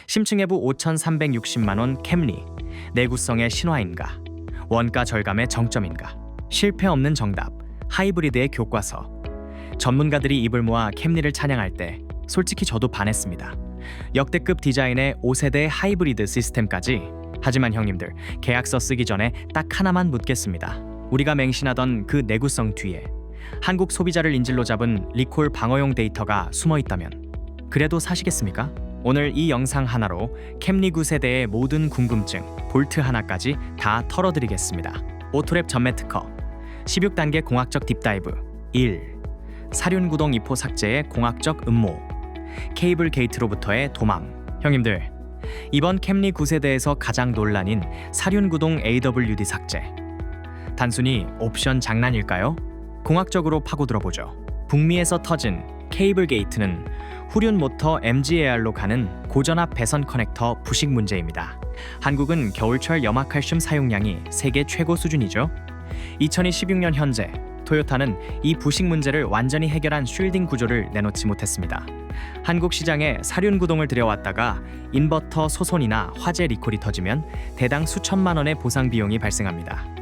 심층해부 5,360만원 캠리, 내구성의 신화인가, 원가 절감의 정점인가, 실패 없는 정답, 하이브리드의 교과서. 전문가들이 입을 모아 캠리를 찬양할 때 솔직히 저도 반했습니다. 역대급 디자인의 5세대 하이브리드 시스템까지. 하지만 형님들, 계약서 쓰기 전에 딱 하나만 묻겠습니다. 우리가 맹신하던 그 내구성 뒤에 한국 소비자를 인질로 잡은 리콜 방어용 데이터가 숨어 있다면 그래도 사시겠습니까? 오늘 이 영상 하나로 캠리 9세대의 모든 궁금증, 볼트 하나까지 다 털어드리겠습니다. 오토랩 전매 특허, 16단계 공학적 딥다이브 1. 사륜구동 2포 삭제의 공학적 음모, 케이블 게이트로부터의 도망. 형님들, 이번 캠리 9세대에서 가장 논란인 사륜구동 AWD 삭제, 단순히 옵션 장난일까요? 공학적으로 파고들어보죠. 북미에서 터진 케이블 게이트는 후륜 모터 MGAR로 가는 고전압 배선 커넥터 부식 문제입니다. 한국은 겨울철 염화칼슘 사용량이 세계 최고 수준이죠. 2016년 현재 토요타는 이 부식 문제를 완전히 해결한 쉴딩 구조를 내놓지 못했습니다. 한국 시장에 사륜 구동을 들여왔다가 인버터 소손이나 화재 리콜이 터지면 대당 수천만 원의 보상 비용이 발생합니다.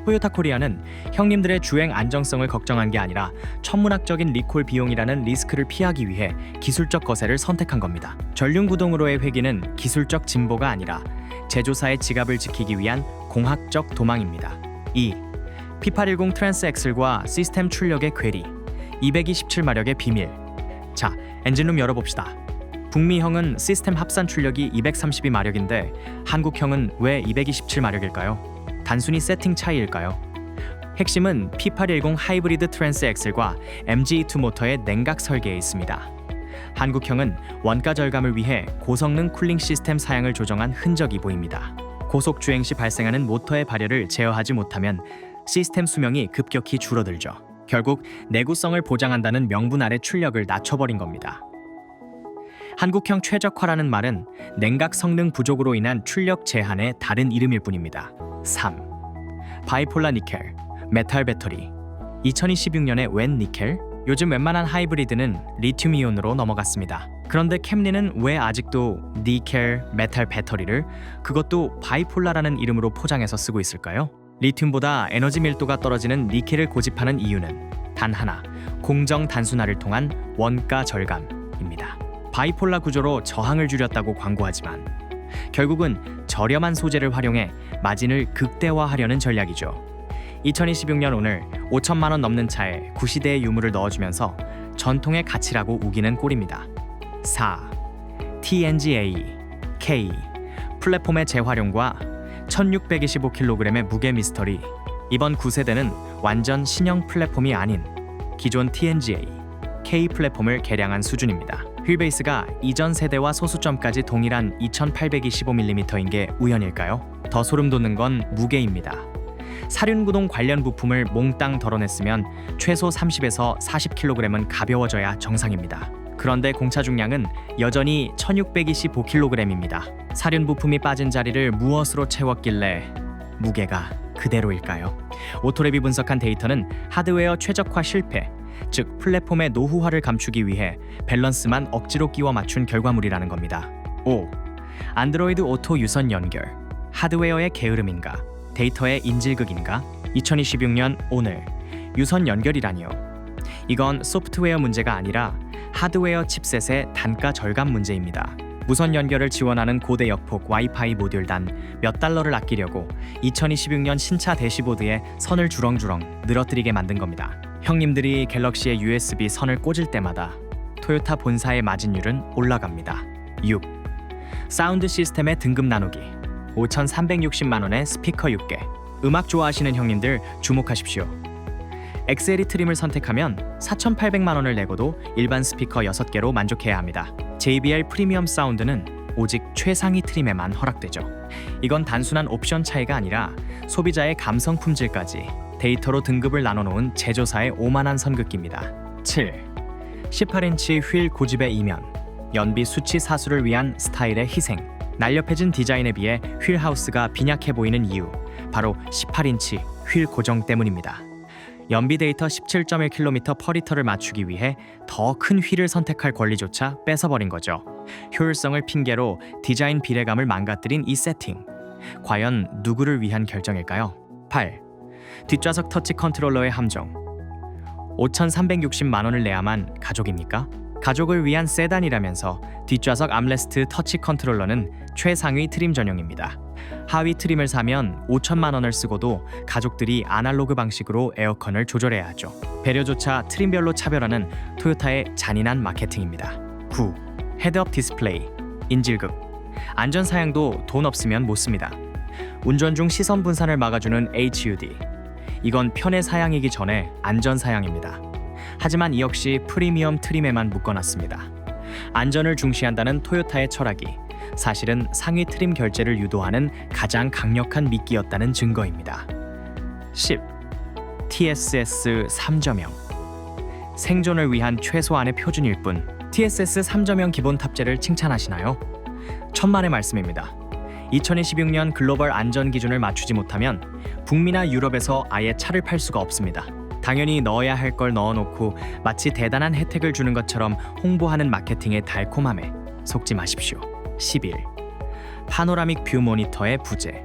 토요타 코리아는 형님들의 주행 안정성을 걱정한 게 아니라 천문학적인 리콜 비용이라는 리스크를 피하기 위해 기술적 거세를 선택한 겁니다. 전륜 구동으로의 회귀는 기술적 진보가 아니라 제조사의 지갑을 지키기 위한 공학적 도망입니다. 2. P810 트랜스 엑셀과 시스템 출력의 괴리, 227마력의 비밀. 자, 엔진룸 열어봅시다. 북미형은 시스템 합산 출력이 232마력인데 한국형은 왜 227마력일까요? 단순히 세팅 차이일까요? 핵심은 P810 하이브리드 트랜스 엑셀과 MGE2 모터의 냉각 설계에 있습니다. 한국형은 원가 절감을 위해 고성능 쿨링 시스템 사양을 조정한 흔적이 보입니다. 고속 주행 시 발생하는 모터의 발열을 제어하지 못하면 시스템 수명이 급격히 줄어들죠. 결국 내구성을 보장한다는 명분 아래 출력을 낮춰버린 겁니다. 한국형 최적화라는 말은 냉각 성능 부족으로 인한 출력 제한의 다른 이름일 뿐입니다. 3. 바이폴라 니켈, 메탈 배터리. 2026년에 웬 니켈? 요즘 웬만한 하이브리드는 리튬 이온으로 넘어갔습니다. 그런데 캠리는 왜 아직도 니켈, 메탈 배터리를, 그것도 바이폴라라는 이름으로 포장해서 쓰고 있을까요? 리튬보다 에너지 밀도가 떨어지는 니켈을 고집하는 이유는 단 하나, 공정 단순화를 통한 원가 절감입니다. 바이폴라 구조로 저항을 줄였다고 광고하지만 결국은 저렴한 소재를 활용해 마진을 극대화하려는 전략이죠. 2026년 오늘 5천만 원 넘는 차에 구시대의 유물을 넣어주면서 전통의 가치라고 우기는 꼴입니다. 4. TNGA, K, 플랫폼의 재활용과 1625kg의 무게 미스터리. 이번 9세대는 완전 신형 플랫폼이 아닌 기존 TNGA, K 플랫폼을 개량한 수준입니다. 휠베이스가 이전 세대와 소수점까지 동일한 2825mm인 게 우연일까요? 더 소름 돋는 건 무게입니다. 사륜구동 관련 부품을 몽땅 덜어냈으면 최소 30에서 40kg은 가벼워져야 정상입니다. 그런데 공차 중량은 여전히 1625kg입니다. 사륜 부품이 빠진 자리를 무엇으로 채웠길래 무게가 그대로일까요? 오토랩이 분석한 데이터는 하드웨어 최적화 실패, 즉 플랫폼의 노후화를 감추기 위해 밸런스만 억지로 끼워 맞춘 결과물이라는 겁니다. 5. 안드로이드 오토 유선 연결, 하드웨어의 게으름인가, 데이터의 인질극인가? 2026년 오늘 유선 연결이라니요. 이건 소프트웨어 문제가 아니라 하드웨어 칩셋의 단가 절감 문제입니다. 무선 연결을 지원하는 고대 역폭 와이파이 모듈 단 몇 달러를 아끼려고 2026년 신차 대시보드에 선을 주렁주렁 늘어뜨리게 만든 겁니다. 형님들이 갤럭시의 USB 선을 꽂을 때마다 토요타 본사의 마진율은 올라갑니다. 6. 사운드 시스템의 등급 나누기, 5,360만 원의 스피커 6개. 음악 좋아하시는 형님들 주목하십시오. XLE 트림을 선택하면 4,800만 원을 내고도 일반 스피커 6개로 만족해야 합니다. JBL 프리미엄 사운드는 오직 최상위 트림에만 허락되죠. 이건 단순한 옵션 차이가 아니라 소비자의 감성 품질까지 데이터로 등급을 나눠놓은 제조사의 오만한 선긋기입니다. 7. 18인치 휠 고집의 이면, 연비 수치 사수를 위한 스타일의 희생. 날렵해진 디자인에 비해 휠하우스가 빈약해 보이는 이유, 바로 18인치 휠 고정 때문입니다. 연비 데이터 17.1km/L를 맞추기 위해 더 큰 휠을 선택할 권리조차 뺏어버린 거죠. 효율성을 핑계로 디자인 비례감을 망가뜨린 이 세팅. 과연 누구를 위한 결정일까요? 8. 뒷좌석 터치 컨트롤러의 함정. 5,360만 원을 내야만 가족입니까? 가족을 위한 세단이라면서 뒷좌석 암레스트 터치 컨트롤러는 최상위 트림 전용입니다. 하위 트림을 사면 5천만 원을 쓰고도 가족들이 아날로그 방식으로 에어컨을 조절해야 하죠. 배려조차 트림별로 차별하는 토요타의 잔인한 마케팅입니다. 9. 헤드업 디스플레이, 인질극. 안전사양도 돈 없으면 못 씁니다. 운전 중 시선 분산을 막아주는 HUD. 이건 편의 사양이기 전에 안전 사양입니다. 하지만 이 역시 프리미엄 트림에만 묶어놨습니다. 안전을 중시한다는 토요타의 철학이 사실은 상위 트림 결제를 유도하는 가장 강력한 미끼였다는 증거입니다. 10. TSS 3.0. 생존을 위한 최소한의 표준일 뿐. TSS 3.0 기본 탑재를 칭찬하시나요? 천만의 말씀입니다. 2026년 글로벌 안전 기준을 맞추지 못하면 북미나 유럽에서 아예 차를 팔 수가 없습니다. 당연히 넣어야 할 걸 넣어놓고 마치 대단한 혜택을 주는 것처럼 홍보하는 마케팅의 달콤함에 속지 마십시오. 11. 파노라믹 뷰 모니터의 부재.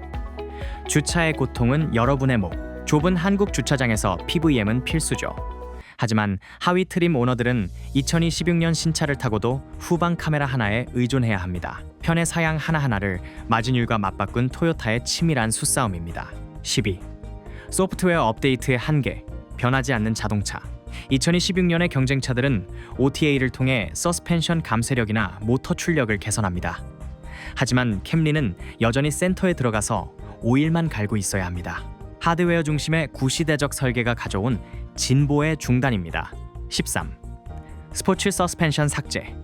주차의 고통은 여러분의 목. 좁은 한국 주차장에서 PVM은 필수죠. 하지만 하위 트림 오너들은 2026년 신차를 타고도 후방 카메라 하나에 의존해야 합니다. 편의 사양 하나하나를 마진율과 맞바꾼 토요타의 치밀한 수싸움입니다. 12. 소프트웨어 업데이트의 한계. 변하지 않는 자동차. 2026년의 경쟁차들은 OTA를 통해 서스펜션 감쇄력이나 모터 출력을 개선합니다. 하지만 캠리는 여전히 센터에 들어가서 오일만 갈고 있어야 합니다. 하드웨어 중심의 구시대적 설계가 가져온 진보의 중단입니다. 13. 스포츠 서스펜션 삭제.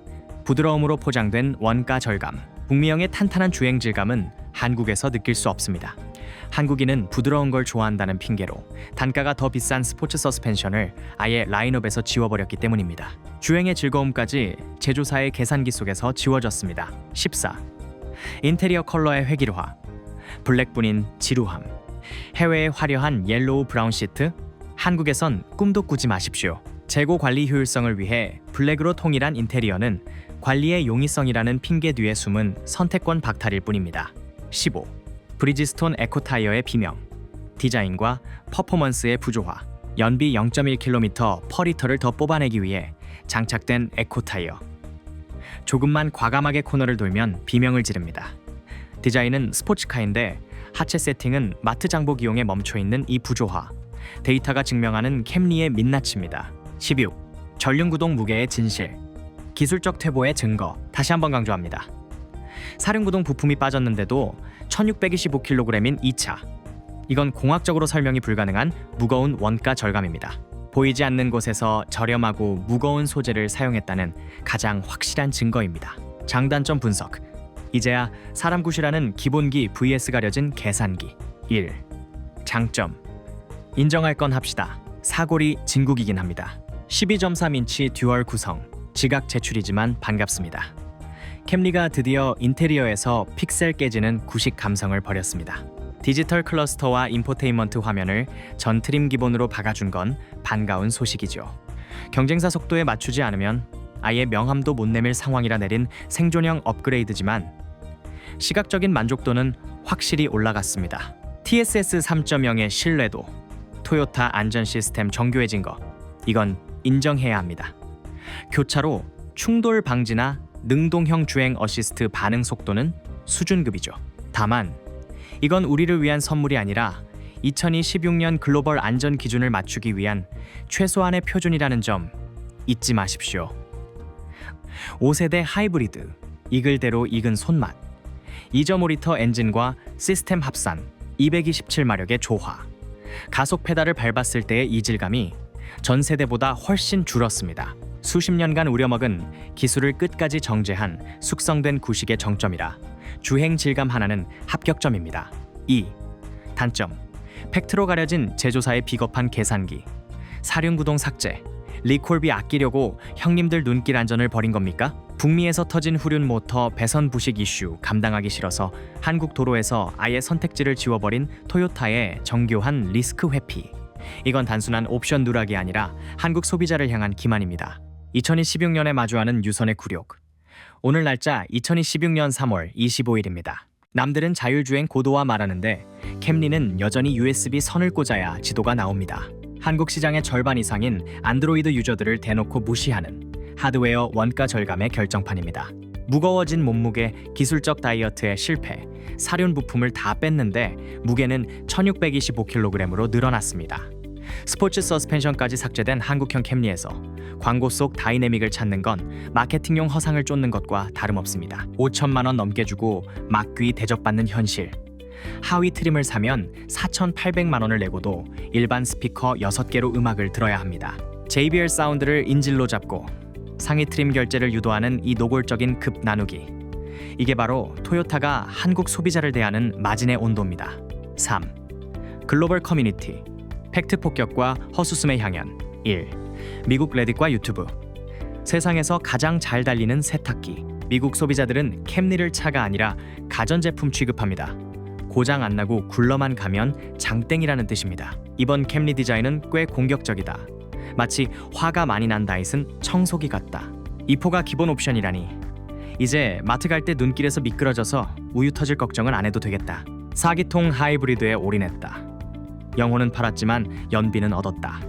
부드러움으로 포장된 원가 절감. 북미형의 탄탄한 주행 질감은 한국에서 느낄 수 없습니다. 한국인은 부드러운 걸 좋아한다는 핑계로 단가가 더 비싼 스포츠 서스펜션을 아예 라인업에서 지워버렸기 때문입니다. 주행의 즐거움까지 제조사의 계산기 속에서 지워졌습니다. 14. 인테리어 컬러의 획일화. 블랙분인 지루함. 해외의 화려한 옐로우 브라운 시트. 한국에선 꿈도 꾸지 마십시오. 재고 관리 효율성을 위해 블랙으로 통일한 인테리어는 관리의 용이성이라는 핑계 뒤에 숨은 선택권 박탈일 뿐입니다. 15. 브리지스톤 에코타이어의 비명. 디자인과 퍼포먼스의 부조화. 연비 0.1km/L를 더 뽑아내기 위해 장착된 에코타이어. 조금만 과감하게 코너를 돌면 비명을 지릅니다. 디자인은 스포츠카인데 하체 세팅은 마트 장복 이용에 멈춰있는 이 부조화. 데이터가 증명하는 캠리의 민낯입니다. 16. 전륜구동 무게의 진실. 기술적 퇴보의 증거. 다시 한번 강조합니다. 사륜구동 부품이 빠졌는데도 1625kg인 이 차. 이건 공학적으로 설명이 불가능한 무거운 원가 절감입니다. 보이지 않는 곳에서 저렴하고 무거운 소재를 사용했다는 가장 확실한 증거입니다. 장단점 분석. 이제야 사람 굿이라는 기본기 vs 가려진 계산기. 1. 장점. 인정할 건 합시다. 사골이 진국이긴 합니다. 12.3인치 듀얼 구성. 지각 제출이지만 반갑습니다. 캠리가 드디어 인테리어에서 픽셀 깨지는 구식 감성을 버렸습니다. 디지털 클러스터와 인포테인먼트 화면을 전 트림 기본으로 박아준 건 반가운 소식이죠. 경쟁사 속도에 맞추지 않으면 아예 명함도 못 내밀 상황이라 내린 생존형 업그레이드지만 시각적인 만족도는 확실히 올라갔습니다. TSS 3.0의 신뢰도, 토요타 안전 시스템 정교해진 거, 이건 인정해야 합니다. 교차로 충돌 방지나 능동형 주행 어시스트 반응 속도는 수준급이죠. 다만 이건 우리를 위한 선물이 아니라 2026년 글로벌 안전 기준을 맞추기 위한 최소한의 표준이라는 점 잊지 마십시오. 5세대 하이브리드, 익을대로 익은 손맛. 2.5리터 엔진과 시스템 합산, 227마력의 조화. 가속 페달을 밟았을 때의 이질감이 전 세대보다 훨씬 줄었습니다. 수십 년간 우려먹은 기술을 끝까지 정제한 숙성된 구식의 정점이라 주행 질감 하나는 합격점입니다. 2. 단점. 팩트로 가려진 제조사의 비겁한 계산기. 사륜구동 삭제. 리콜비 아끼려고 형님들 눈길 안전을 버린 겁니까? 북미에서 터진 후륜 모터 배선 부식 이슈 감당하기 싫어서 한국 도로에서 아예 선택지를 지워버린 토요타의 정교한 리스크 회피. 이건 단순한 옵션 누락이 아니라 한국 소비자를 향한 기만입니다. 2016년에 마주하는 유선의 굴욕. 오늘 날짜 2016년 3월 25일입니다. 남들은 자율주행 고도화 말하는데 캠리는 여전히 USB 선을 꽂아야 지도가 나옵니다. 한국 시장의 절반 이상인 안드로이드 유저들을 대놓고 무시하는 하드웨어 원가 절감의 결정판입니다. 무거워진 몸무게, 기술적 다이어트의 실패, 사륜 부품을 다 뺐는데 무게는 1625kg으로 늘어났습니다. 스포츠 서스펜션까지 삭제된 한국형 캠리에서 광고 속 다이내믹을 찾는 건 마케팅용 허상을 쫓는 것과 다름없습니다. 5천만 원 넘게 주고 막귀 대접받는 현실. 하위 트림을 사면 4,800만 원을 내고도 일반 스피커 6개로 음악을 들어야 합니다. JBL 사운드를 인질로 잡고 상위 트림 결제를 유도하는 이 노골적인 급 나누기. 이게 바로 토요타가 한국 소비자를 대하는 마진의 온도입니다. 3. 글로벌 커뮤니티. 팩트 폭격과 허수음의 향연. 1. 미국 레딧과 유튜브. 세상에서 가장 잘 달리는 세탁기. 미국 소비자들은 캠리를 차가 아니라 가전제품 취급합니다. 고장 안 나고 굴러만 가면 장땡이라는 뜻입니다. 이번 캠리 디자인은 꽤 공격적이다. 마치 화가 많이 난 다이슨 청소기 같다. 이포가 기본 옵션이라니. 이제 마트 갈 때 눈길에서 미끄러져서 우유 터질 걱정은 안 해도 되겠다. 4기통 하이브리드에 올인했다. 영혼은 팔았지만 연비는 얻었다.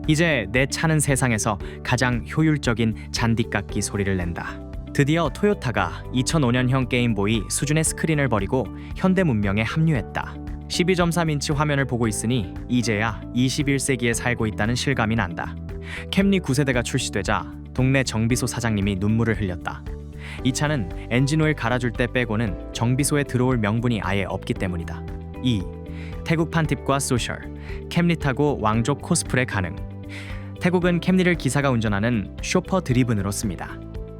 이제 내 차는 세상에서 가장 효율적인 잔디깎기 소리를 낸다. 드디어 토요타가 2005년형 게임보이 수준의 스크린을 버리고 현대 문명에 합류했다. 12.3인치 화면을 보고 있으니 이제야 21세기에 살고 있다는 실감이 난다. 캠리 9세대가 출시되자 동네 정비소 사장님이 눈물을 흘렸다. 이 차는 엔진오일 갈아줄 때 빼고는 정비소에 들어올 명분이 아예 없기 때문이다. 2. 태국판 팁과 소셜. 캠리 타고 왕족 코스프레 가능. 태국은 캠리를 기사가 운전하는 쇼퍼 드리븐으로 씁니다.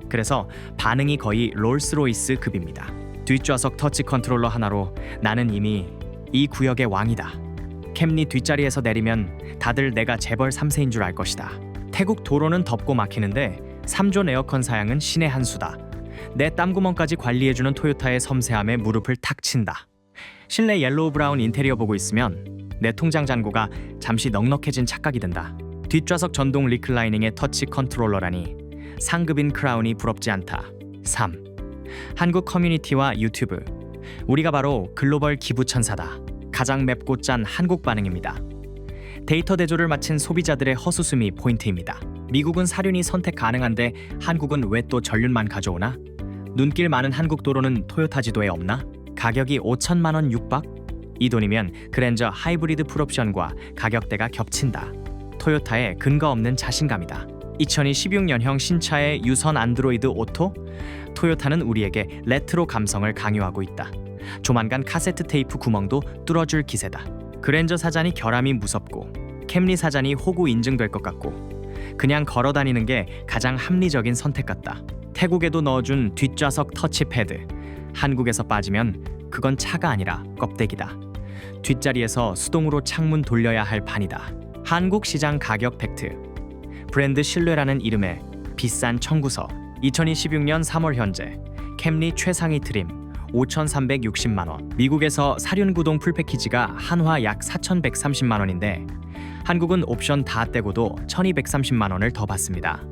그래서 반응이 거의 롤스로이스 급입니다. 뒷좌석 터치 컨트롤러 하나로 나는 이미 이 구역의 왕이다. 캠리 뒷자리에서 내리면 다들 내가 재벌 3세인 줄 알 것이다. 태국 도로는 덥고 막히는데 3존 에어컨 사양은 신의 한 수다. 내 땀구멍까지 관리해주는 토요타의 섬세함에 무릎을 탁 친다. 실내 옐로우 브라운 인테리어 보고 있으면 내 통장 잔고가 잠시 넉넉해진 착각이 든다. 뒷좌석 전동 리클라이닝의 터치 컨트롤러라니 상급인 크라운이 부럽지 않다. 3. 한국 커뮤니티와 유튜브. 우리가 바로 글로벌 기부천사다. 가장 맵고 짠 한국 반응입니다. 데이터 대조를 마친 소비자들의 허수음이 포인트입니다. 미국은 사륜이 선택 가능한데 한국은 왜 또 전륜만 가져오나? 눈길 많은 한국 도로는 토요타 지도에 없나? 가격이 5천만 원 육박? 이 돈이면 그랜저 하이브리드 풀옵션과 가격대가 겹친다. 토요타의 근거 없는 자신감이다. 2016년형 신차의 유선 안드로이드 오토? 토요타는 우리에게 레트로 감성을 강요하고 있다. 조만간 카세트 테이프 구멍도 뚫어줄 기세다. 그랜저 사잔이 결함이 무섭고 캠리 사잔이 호구 인증될 것 같고 그냥 걸어다니는 게 가장 합리적인 선택 같다. 태국에도 넣어준 뒷좌석 터치패드. 한국에서 빠지면 그건 차가 아니라 껍데기다. 뒷자리에서 수동으로 창문 돌려야 할 판이다. 한국 시장 가격 팩트. 브랜드 신뢰라는 이름의 비싼 청구서. 2016년 3월 현재 캠리 최상위 트림 5,360만 원. 미국에서 사륜 구동 풀 패키지가 한화 약 4,130만 원인데 한국은 옵션 다 떼고도 1,230만 원을 더 받습니다.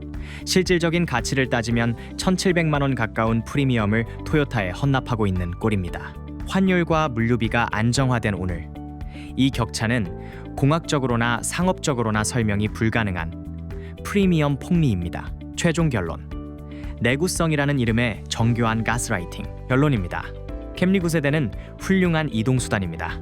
실질적인 가치를 따지면 1,700만 원 가까운 프리미엄을 토요타에 헌납하고 있는 꼴입니다. 환율과 물류비가 안정화된 오늘, 이 격차는 공학적으로나 상업적으로나 설명이 불가능한 프리미엄 폭리입니다. 최종 결론. 내구성이라는 이름의 정교한 가스라이팅. 결론입니다. 캠리 9세대는 훌륭한 이동수단입니다.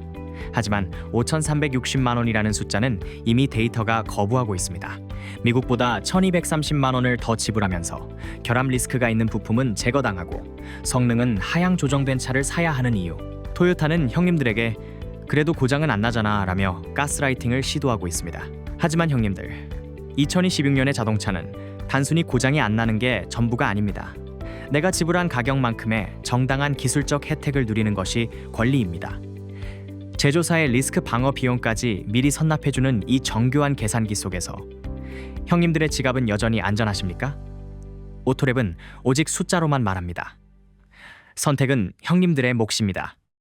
하지만 5,360만 원이라는 숫자는 이미 데이터가 거부하고 있습니다. 미국보다 1,230만 원을 더 지불하면서 결함 리스크가 있는 부품은 제거당하고 성능은 하향 조정된 차를 사야 하는 이유. 토요타는 형님들에게 그래도 고장은 안 나잖아 라며 가스라이팅을 시도하고 있습니다. 하지만 형님들, 2026년의 자동차는 단순히 고장이 안 나는 게 전부가 아닙니다. 내가 지불한 가격만큼의 정당한 기술적 혜택을 누리는 것이 권리입니다. 제조사의 리스크 방어 비용까지 미리 선납해주는 이 정교한 계산기 속에서 형님들의 지갑은 여전히 안전하십니까? 오토랩은 오직 숫자로만 말합니다. 선택은 형님들의 몫입니다.